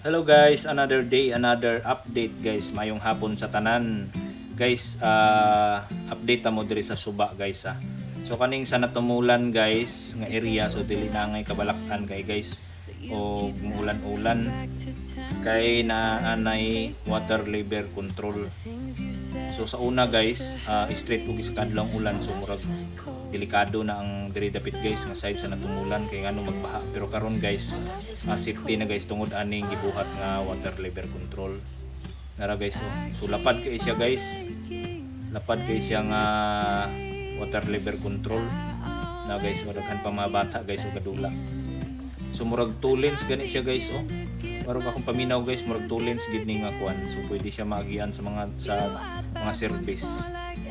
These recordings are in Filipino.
Hello guys, another day, another update guys. Mayong hapon sa tanan. Guys, update ta mo diri sa Suba guys. So kaning sa natumulan guys nga area, so dili na ngay kabalak-an kay guys. O muulan-ulan kay na anay water level control. So sa una guys, straight ug sa kadlong ulan, so murag delikado na ang diri dapit guys nga side sa natumulan kay ngano magbaha. Pero karon guys, safety na guys tungod aning gibuhat nga water level control. Nara guys, so lapad kay siya guys. Lapad kay siya nga water level control. Na guys, daghan pa mga bata guys ug kadula. So murag 2 lanes gani siya guys, Murag akong paminaw guys, murag 2 lanes gid ni nga kuan. So pwede siya maagian sa mga service.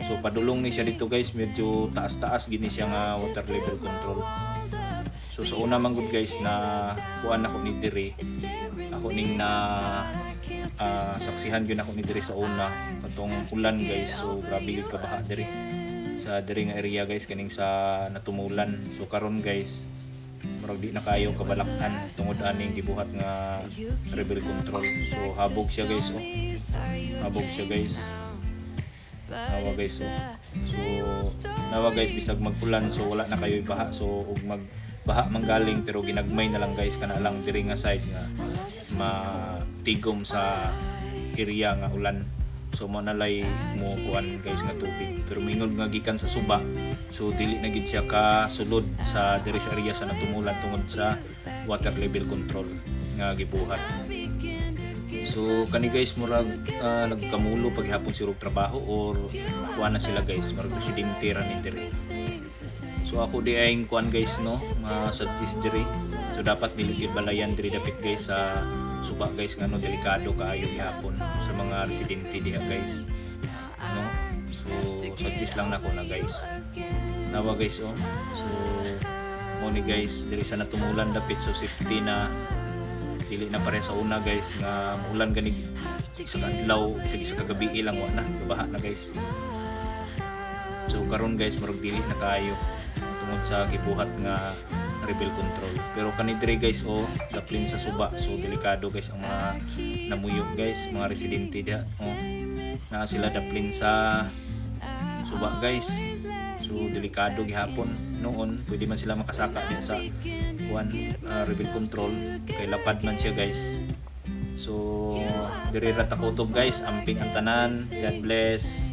So padulong ni siya dito guys, medyo taas-taas gid ni siya nga water level control. So sa una man gud guys na kuan ako ni diri. Ako ning na saksihan gyud ako ni diri sa una katong ulan guys. So grabe gyud kabaha diri. Sa diri nga area guys kaning sa natumulan. So karon guys, murag di na kayo kabalak-an tungod aning gibuhat nga rebel control. So habog siya guys, habog siya guys. Nawa guys, so nawa guys bisag magulan, so wala na kayo ibaha. So ug magbaha manggaling pero ginagmay na lang guys kana lang diri nga side nga matigom sa area nga ulan. So manalay mo kuan guys nga tubig, pero mingon nga gikan sa Suba, so dili na gid siya ka sulod sa diri sa area sa natumulan tungod sa water level control nga gibuhat. So kani guys murag nagkamulo paghapon si rog trabaho or kuan na sila guys, murag residente ra ni diri. So ako di ay kuan guys suggest diri. So dapat dili balayan diri dapit guys sa Suba guys ngano delikado kaayo gihapon sa mga residente diha guys. So suggest lang nako na guys. Nawa guys So mo ni guys diri sa natumulan dapit, so safety na dili na pare sa una guys nga maulan gani sa adlaw isa kagabi lang na baha na guys. So karon guys murag dili na kayo tungod sa gibuhat nga rebel control. Pero kani diri guys daplin sa Suba, so delikado guys ang mga namuyog guys, mga residente diha na sila daplin sa Suba guys. So delikado gihapon noon, pwede man sila makasaka din sa rebel control kay lapad man siya guys. So diri ra ta kutob guys, amping ang tanan. God bless.